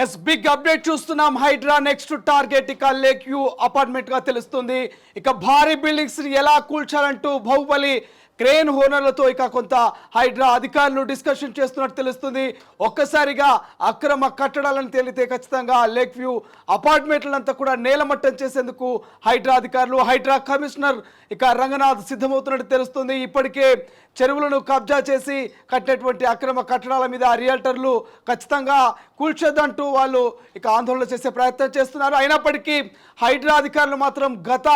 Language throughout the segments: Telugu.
ఎస్ బిగ్ అప్డేట్ చూస్తున్నాం. హైడ్రా నెక్స్ట్ టార్గెట్ ఇక లేక్ వ్యూ అపార్ట్మెంట్ గా తెలుస్తుంది. ఇక భారీ బిల్డింగ్స్ ఎలా కూల్చాలంటూ బాహుబలి క్రేన్ హోనర్లతో ఇక కొంత హైడ్రా అధికారులు డిస్కషన్ చేస్తున్నట్టు తెలుస్తుంది. ఒక్కసారిగా అక్రమ కట్టడాలను తేలితే ఖచ్చితంగా లేక్ వ్యూ అపార్ట్మెంట్లంతా కూడా నేలమట్టం చేసేందుకు హైడ్రా అధికారులు, హైడ్రా కమిషనర్ ఇక రంగనాథ్ సిద్ధమవుతున్నట్టు తెలుస్తుంది. ఇప్పటికే చెరువులను కబ్జా చేసి కట్టినటువంటి అక్రమ కట్టడాల మీద రియల్టర్లు ఖచ్చితంగా కూల్చొద్దంటూ వాళ్ళు ఇక ఆందోళన చేసే ప్రయత్నం చేస్తున్నారు. అయినప్పటికీ హైడ్రా అధికారులు మాత్రం గత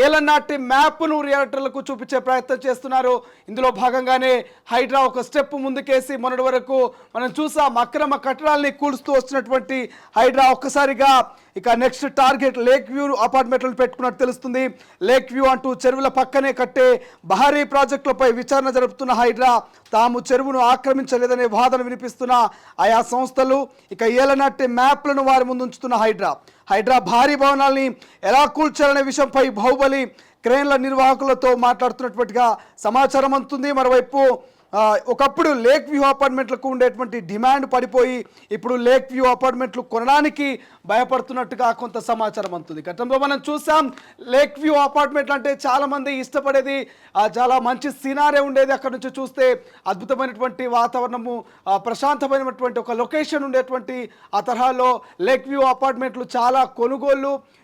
ఏళ్లనాటి మ్యాప్ను రియల్టర్లకు చూపించే ప్రయత్నం చేస్తున్నారు. ఇందులో భాగంగానే హైడ్రా ఒక స్టెప్ ముందుకేసి మొన్నటి వరకు మనం చూసాం అక్రమ కట్టడాలని కూల్స్తూ వస్తున్నటువంటి హైడ్రా ఒక్కసారిగా ఇక నెక్స్ట్ టార్గెట్ లేక్ వ్యూ అపార్ట్మెంట్లను పెట్టుకున్నట్టు తెలుస్తుంది. లేక్ వ్యూ అంటూ చెరువుల పక్కనే కట్టే భారీ ప్రాజెక్టులపై విచారణ జరుపుతున్న హైడ్రా తాము చెరువును ఆక్రమించలేదనే వాదన వినిపిస్తున్న ఆయా సంస్థలు ఇక ఏళ్లనాటి మ్యాప్లను వారి ముందు ఉంచుతున్న హైడ్రా భారీ భవనాల్ని ఎలా కూల్చాలనే విషయంపై బాహుబలి క్రేన్ల నిర్వాహకులతో మాట్లాడుతున్నట్టుగా సమాచారం అందుతుంది. మరోవైపు ఒకప్పుడు లేక్ వ్యూ అపార్ట్మెంట్లకు ఉండేటువంటి డిమాండ్ పడిపోయి ఇప్పుడు లేక్ వ్యూ అపార్ట్మెంట్లు కొనడానికి భయపడుతున్నట్టుగా కొంత సమాచారం అందుతుంది. గతంలో మనం చూసాం లేక్ వ్యూ అపార్ట్మెంట్లు అంటే చాలామంది ఇష్టపడేది, చాలా మంచి సినారే ఉండేది. అక్కడ నుంచి చూస్తే అద్భుతమైనటువంటి వాతావరణము, ప్రశాంతమైనటువంటి ఒక లొకేషన్ ఉండేటువంటి ఆ తరహాలో లేక్ వ్యూ అపార్ట్మెంట్లు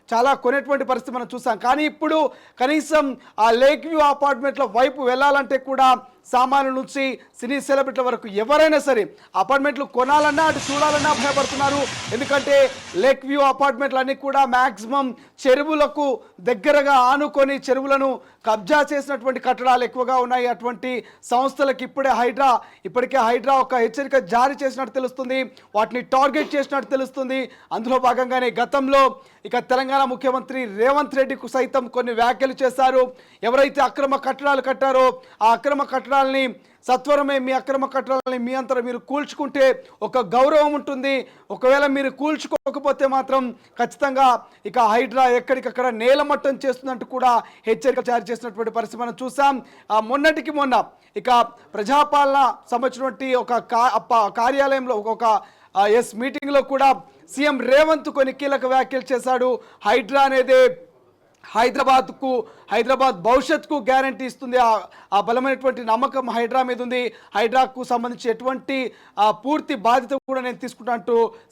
చాలా కొనేటువంటి పరిస్థితి మనం చూసాం. కానీ ఇప్పుడు కనీసం ఆ లేక్ వ్యూ అపార్ట్మెంట్ల వైపు వెళ్ళాలంటే కూడా సామాన్యుల నుంచి సినీ సెలబ్రిటీల వరకు ఎవరైనా సరే అపార్ట్మెంట్లు కొనాలన్నా అటు చూడాలన్నా భయపడుతున్నారు. ఎందుకంటే లేక్ వ్యూ అపార్ట్మెంట్లు అన్నీ కూడా మ్యాక్సిమం చెరువులకు దగ్గరగా ఆనుకొని చెరువులను కబ్జా చేసినటువంటి కట్టడాలు ఎక్కువగా ఉన్నాయి. అటువంటి సంస్థలకు ఇప్పటికే హైడ్రా ఒక హెచ్చరిక జారీ చేసినట్టు తెలుస్తుంది, వాటిని టార్గెట్ చేసినట్టు తెలుస్తుంది. అందులో భాగంగానే గతంలో ఇక తెలంగాణ ముఖ్యమంత్రి రేవంత్ రెడ్డికు సైతం కొన్ని వ్యాఖ్యలు చేశారు. ఎవరైతే అక్రమ కట్టడాలు కట్టారో ఆ అక్రమ కట్టడాలని సత్వరమే మీ అక్రమ కట్టడాలని మీ అంతరం మీరు కూల్చుకుంటే ఒక గౌరవం ఉంటుంది, ఒకవేళ మీరు కూల్చుకోకపోతే మాత్రం ఖచ్చితంగా ఇక హైడ్రా ఎక్కడికక్కడ నేలమట్టం చేస్తుందంటూ కూడా హెచ్చరిక జారీ చేసినటువంటి పరిస్థితి మనం చూసాం. మొన్నటికి మొన్న ఇక ప్రజాపాలన సంబంధించినటువంటి ఒక కార్యాలయంలో ఒక మీటింగ్లో కూడా సీఎం రేవంత్ కొన్ని కీలక వ్యాఖ్యలు చేశాడు. హైడ్రా అనేది హైదరాబాద్ భవిష్యత్తుకు గ్యారంటీ ఇస్తుంది, ఆ బలమైనటువంటి నమ్మకం హైడ్రా మీద ఉంది, హైడ్రాకు సంబంధించి ఎటువంటి పూర్తి బాధ్యత కూడా నేను తీసుకుంటా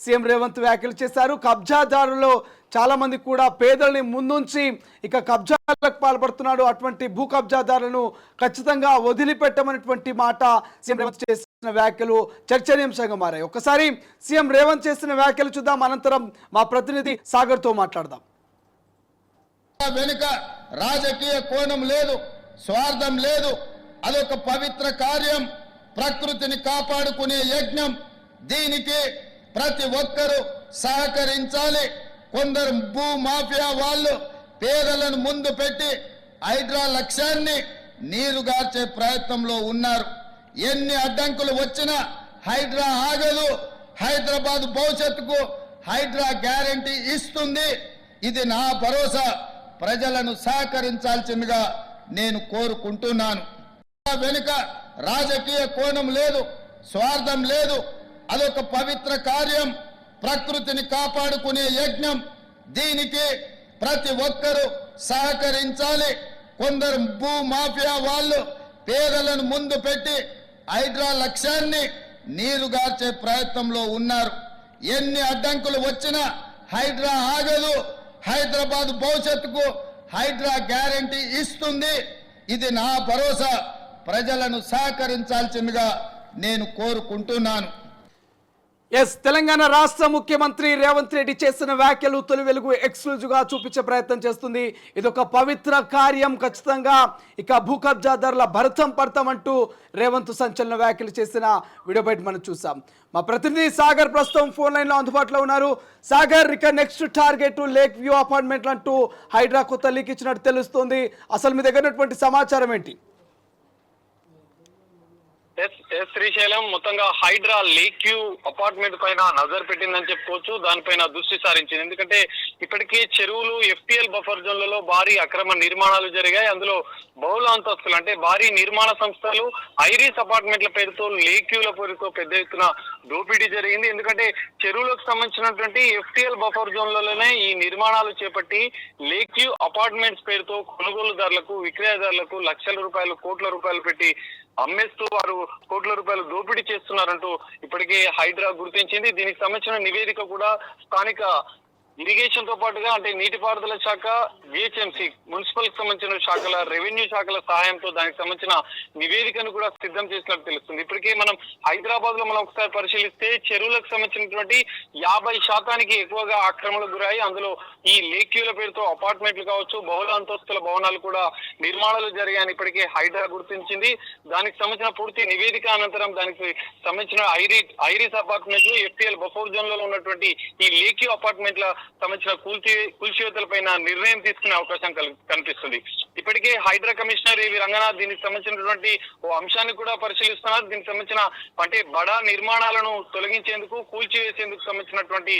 సీఎం రేవంత్ వ్యాఖ్యలు చేశారు. కబ్జాదారులు చాలామంది కూడా పేదల్ని ముందుంచి ఇక కబ్జాలకు పాల్పడుతున్నాడు. అటువంటి భూ కబ్జాదారులను ఖచ్చితంగా వదిలిపెట్టమనేటువంటి మాట సీఎం రేవంత్ చేసిన వ్యాఖ్యలు చర్చనీయాంశంగా మారాయి. ఒకసారి సీఎం రేవంత్ చేసిన వ్యాఖ్యలు చూద్దాం, అనంతరం మా ప్రతినిధి సాగర్తో మాట్లాడదాం. వెనుక రాజకీయ కోణం లేదు, స్వార్థం లేదు. అదొక పవిత్ర కార్యం, ప్రకృతిని కాపాడుకునే యజ్ఞం. దీనికి ప్రతి ఒక్కరూ సహకరించాలి. కొందరు భూ మాఫియా వాళ్ళు పేదలను ముందు పెట్టి హైడ్రా లక్ష్యాన్ని నీరుగార్చే ప్రయత్నంలో ఉన్నారు. ఎన్ని అడ్డంకులు వచ్చినా హైడ్రా ఆగదు. హైదరాబాద్ భవిష్యత్తుకు హైడ్రా గ్యారంటీ ఇస్తుంది. ఇది నా భరోసా. ప్రజలను సహకరించాల్సిందిగా నేను కోరుకుంటున్నాను. వెనుక రాజకీయ కోణం లేదు, స్వార్థం లేదు. అదొక పవిత్ర కార్యం, ప్రకృతిని కాపాడుకునే యజ్ఞం. దీనికి ప్రతి ఒక్కరూ సహకరించాలి. కొందరు భూ మాఫియా వాళ్ళు పేదలను ముందు పెట్టి హైడ్రా లక్ష్యాన్ని నీరుగార్చే ప్రయత్నంలో ఉన్నారు. ఎన్ని అడ్డంకులు వచ్చినా హైడ్రా ఆగదు. హైదరాబాద్ భవిష్యత్తుకు హైడ్రా గ్యారంటీ ఇస్తుంది. ఇది నా భరోసా. ప్రజలను సహకరించాల్సిందిగా నేను కోరుకుంటున్నాను. తెలంగాణ రాష్ట్ర ముఖ్యమంత్రి రేవంత్ రెడ్డి చేసిన వ్యాఖ్యలు తొలి వెలుగు ఎక్స్క్లూజివ్ గా చూపించే ప్రయత్నం చేస్తుంది. ఇదొక పవిత్ర కార్యం, ఖచ్చితంగా ఇక భూ కబ్జాదారుల భరతం పడతాం అంటూ రేవంత్ సంచలన వ్యాఖ్యలు చేసిన వీడియో బయట మనం చూసాం. మా ప్రతినిధి సాగర్ ప్రస్తుతం ఫోన్ లైన్ లో అందుబాటులో ఉన్నారు. సాగర్, ఇక నెక్స్ట్ టార్గెట్ లేక్ వ్యూ అపార్ట్మెంట్లు అంటూ హైడ్రా కొత్త లీక్ ఇచ్చినట్టు తెలుస్తుంది. అసలు మీ దగ్గర ఉన్నటువంటి సమాచారం ఏంటి? శ్రీశైలం మొత్తంగా హైడ్రా లేక్ వ్యూ అపార్ట్మెంట్ పైన నజర్ పెట్టిందని చెప్పుకోవచ్చు. దానిపైన దృష్టి సారించింది. ఎందుకంటే ఇప్పటికే చెరువులు ఎఫ్టీఎల్ బఫర్ జోన్లలో భారీ అక్రమ నిర్మాణాలు జరిగాయి. అందులో బహుళ అంతస్తులు అంటే భారీ నిర్మాణ సంస్థలు ఐరిస్ అపార్ట్మెంట్ల పేరుతో లేక్ వ్యూల పేరుతో పెద్ద ఎత్తున దోపిడీ జరిగింది. ఎందుకంటే చెరువులకు సంబంధించినటువంటి ఎఫ్టీఎల్ బఫర్ జోన్లలోనే ఈ నిర్మాణాలు చేపట్టి లేక్ వ్యూ అపార్ట్మెంట్స్ పేరుతో కొనుగోలుదారులకు విక్రయదారులకు లక్షల రూపాయలు కోట్ల రూపాయలు పెట్టి అమ్మేస్తూ వారు కోట్ల రూపాయలు దోపిడీ చేస్తున్నారంటూ ఇప్పటికే హైడ్రా గుర్తించింది. దీనికి సంబంధించిన నివేదిక కూడా స్థానిక ఇరిగేషన్ తో పాటుగా అంటే నీటిపారుదల శాఖ, జిహెచ్ఎంసీ, మున్సిపల్ కి సంబంధించిన శాఖల, రెవెన్యూ శాఖల సహాయంతో దానికి సంబంధించిన నివేదికను కూడా సిద్ధం చేసినట్టు తెలుస్తుంది. ఇప్పటికే మనం హైదరాబాద్ లో మనం ఒకసారి పరిశీలిస్తే చెరువులకు సంబంధించినటువంటి 50% ఎక్కువగా ఆక్రమణకు గురయ్యాయి. అందులో ఈ లేక్ వ్యూల పేరుతో అపార్ట్మెంట్లు కావచ్చు, బహుళ అంతస్తుల భవనాలు కూడా నిర్మాణాలు జరిగాయని ఇప్పటికే హైడ్రా గుర్తించింది. దానికి సంబంధించిన పూర్తి నివేదిక అనంతరం దానికి సంబంధించిన ఐరిస్ అపార్ట్మెంట్లు, ఎఫ్టీఎల్ బఫర్ జోన్ లో ఉన్నటువంటి ఈ లేక్ వ్యూ అపార్ట్మెంట్ల సంబంధించిన కూల్చివేతలపైన నిర్ణయం తీసుకునే అవకాశం కనిపిస్తుంది. ఇప్పటికే హైడ్రా కమిషనర్ ఏవి రంగనాథ్ దీనికి సంబంధించినటువంటి ఓ అంశాన్ని కూడా పరిశీలిస్తున్నారు. దీనికి సంబంధించిన అంటే బడా నిర్మాణాలను తొలగించేందుకు, కూల్చివేసేందుకు సంబంధించినటువంటి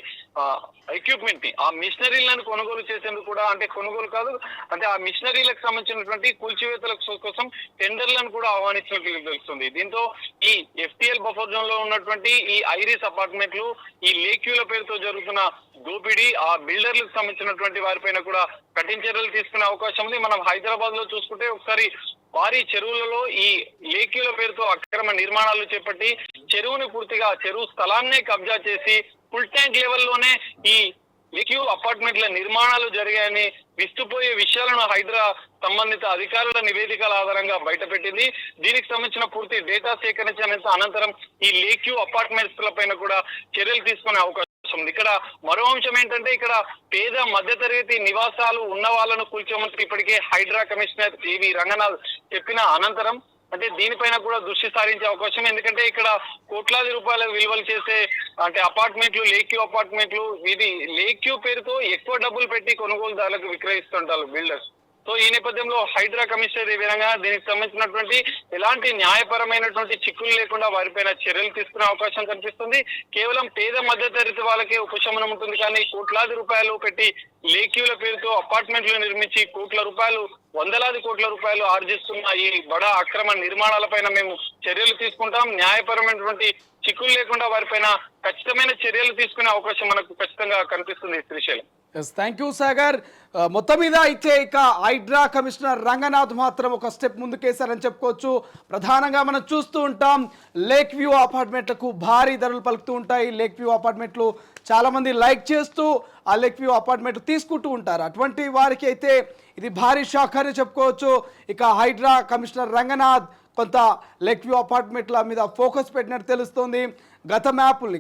ఎక్విప్మెంట్ ని, ఆ మిషనరీలను కొనుగోలు చేసేందుకు కూడా అంటే కొనుగోలు కాదు అంటే ఆ మిషనరీలకు సంబంధించినటువంటి కూల్చివేతల కోసం టెండర్లను కూడా ఆహ్వానించినట్లు తెలుస్తుంది. దీంతో ఈ ఎఫ్టీఎల్ బఫర్ జోన్ లో ఉన్నటువంటి ఈ ఐరిస్ అపార్ట్మెంట్లు, ఈ లేక్ వ్యూల పేరుతో జరుగుతున్న దోపిడీ, ఆ బిల్డర్లకు సంబంధించినటువంటి వారిపైన కూడా కఠిన చర్యలు తీసుకునే అవకాశం ఉంది. మనం హైదరాబాద్ లో చూసుకుంటే ఒకసారి భారీ చెరువులలో ఈ లేక్ వ్యూల పేరుతో అక్రమ నిర్మాణాలు చేపట్టి చెరువుని పూర్తిగా చెరువు స్థలాన్నే కబ్జా చేసి ఫుల్ ట్యాంక్ లెవెల్లోనే ఈ లేక్ వ్యూ అపార్ట్మెంట్ల నిర్మాణాలు జరిగాయని విస్తుపోయే విషయాలను హైడ్రా సంబంధిత అధికారుల నివేదికల ఆధారంగా బయటపెట్టింది. దీనికి సంబంధించిన పూర్తి డేటా సేకరించిన అనంతరం ఈ లేక్ వ్యూ అపార్ట్మెంట్స్ పైన కూడా చర్యలు తీసుకునే అవకాశం ఉంది. ఇక్కడ మరో అంశం ఏంటంటే ఇక్కడ పేద మధ్యతరగతి నివాసాలు ఉన్న వాళ్ళను కూల్చోమని ఇప్పటికే హైడ్రా కమిషనర్ ఏవి రంగనాథ్ చెప్పిన అనంతరం అంటే దీనిపైన కూడా దృష్టి సారించే అవకాశం. ఎందుకంటే ఇక్కడ కోట్లాది రూపాయల విలువలు చేసే అంటే అపార్ట్మెంట్లు, లేక్ వ్యూ అపార్ట్మెంట్లు, ఇది లేక్ వ్యూ పేరుతో ఎక్కువ డబ్బులు పెట్టి కొనుగోలుదారులకు విక్రయిస్తుంటారు బిల్డర్స్. సో ఈ నేపథ్యంలో హైడ్రా కమిషనర్ ఈ విధంగా దీనికి సంబంధించినటువంటి ఎలాంటి న్యాయపరమైనటువంటి చిక్కులు లేకుండా వారిపైన చర్యలు తీసుకునే అవకాశం కనిపిస్తుంది. కేవలం పేద మధ్యతరగతి వాళ్ళకే ఉపశమనం ఉంటుంది, కానీ కోట్లాది రూపాయలు పెట్టి లేక్ వ్యూల పేరుతో అపార్ట్మెంట్లు నిర్మించి కోట్ల రూపాయలు, వందలాది కోట్ల రూపాయలు ఆర్జిస్తున్న ఈ బడా అక్రమ నిర్మాణాలపైన మేము చర్యలు తీసుకుంటాం. న్యాయపరమైనటువంటి చిక్కులు లేకుండా వారిపైన ఖచ్చితమైన చర్యలు తీసుకునే అవకాశం మనకు ఖచ్చితంగా కనిపిస్తుంది. శ్రీశైలం. Thank you Sagar. మొత్తం మీద అయితే ఇక హైడ్రా కమిషనర్ రంగనాథ్ మాత్రం ఒక స్టెప్ ముందుకేశారని చెప్పుకోవచ్చు. ప్రధానంగా మనం చూస్తూ ఉంటాం లేక్ వ్యూ అపార్ట్మెంట్లకు భారీ ధరలు పలుకుతూ ఉంటాయి. లేక్ వ్యూ అపార్ట్మెంట్లు చాలామంది లైక్ చేస్తూ ఆ లేక్ వ్యూ అపార్ట్మెంట్ తీసుకుంటూ ఉంటారు. అటువంటి వారికి అయితే ఇది భారీ షాక్ అని చెప్పుకోవచ్చు. ఇక హైడ్రా కమిషనర్ రంగనాథ్ కొంత లేక్ వ్యూ అపార్ట్మెంట్ల మీద ఫోకస్ పెట్టినట్టు తెలుస్తుంది. గత మ్యాప్ని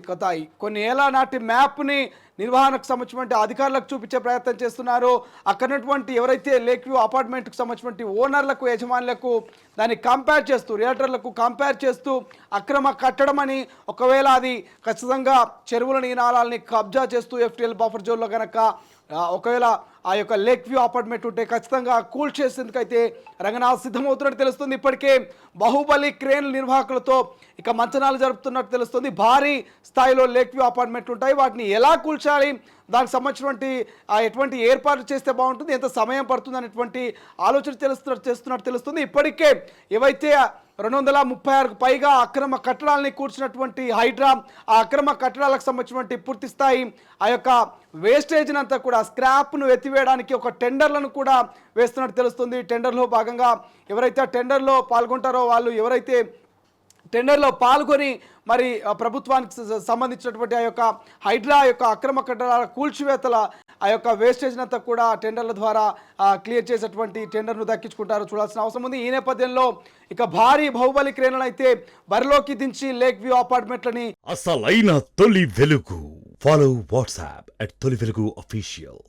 కొన్ని ఏళ్ల నాటి మ్యాప్ని నిర్వహణకు సంబంధించినటువంటి అధికారులకు చూపించే ప్రయత్నం చేస్తున్నారు. అక్కడటువంటి ఎవరైతే లేక్ వ్యూ అపార్ట్మెంట్కి సంబంధించినటువంటి ఓనర్లకు, యజమానులకు దాన్ని కంపేర్ చేస్తూ, రియల్టర్లకు కంపేర్ చేస్తూ అక్రమ కట్టడం అని, ఒకవేళ అది ఖచ్చితంగా చెరువులని, నాళాలని కబ్జా చేస్తూ ఎఫ్టీఎల్ బఫర్ జోన్లో కనుక ఒకవేళ ఆ యొక్క లేక్ వ్యూ అపార్ట్మెంట్ ఉంటే ఖచ్చితంగా కూల్ చేసేందుకైతే రంగనాథ్ సిద్ధమవుతున్నట్టు తెలుస్తుంది. ఇప్పటికే బాహుబలి క్రేన్ నిర్వాహకులతో ఇక మంచనాలు జరుపుతున్నట్టు తెలుస్తుంది. భారీ స్థాయిలో లేక్ వ్యూ అపార్ట్మెంట్లు ఉంటాయి, వాటిని ఎలా కూల్చాలి, దానికి సంబంధించినటువంటి ఎటువంటి ఏర్పాట్లు చేస్తే బాగుంటుంది, ఎంత సమయం పడుతుంది అనేటువంటి ఆలోచన చేస్తున్నట్టు తెలుస్తుంది. ఇప్పటికే ఏవైతే 236కు పైగా అక్రమ కట్టడాలని కూర్చున్నటువంటి హైడ్రా ఆ అక్రమ కట్టడాలకు సంబంధించినటువంటి పూర్తి స్థాయి ఆ యొక్క వేస్టేజ్ని అంతా కూడా స్క్రాప్ను ఎత్తివేయడానికి ఒక టెండర్లను కూడా వేస్తున్నట్టు తెలుస్తుంది. టెండర్లో భాగంగా ఎవరైతే టెండర్లో పాల్గొంటారో వాళ్ళు ఎవరైతే టెండర్లో పాల్గొని మరి ప్రభుత్వానికి సంబంధించినటువంటి ఆ యొక్క హైడ్రా యొక్క అక్రమ కట్టడాల కూల్చివేతల ఆ యొక్క వేస్టేజ్ అంతా కూడా టెండర్ల ద్వారా క్లియర్ చేసేటువంటి టెండర్ను దక్కించుకుంటారు, చూడాల్సిన అవసరం ఉంది. ఈ నేపథ్యంలో ఇక భారీ బాహుబలి క్రేన్లను అయితే బరిలోకి దించి లేక్ వ్యూ అపార్ట్మెంట్లని అసలైన తొలి వెలుగు. ఫాలో వాట్సాప్ @తొలి వెలుగు official.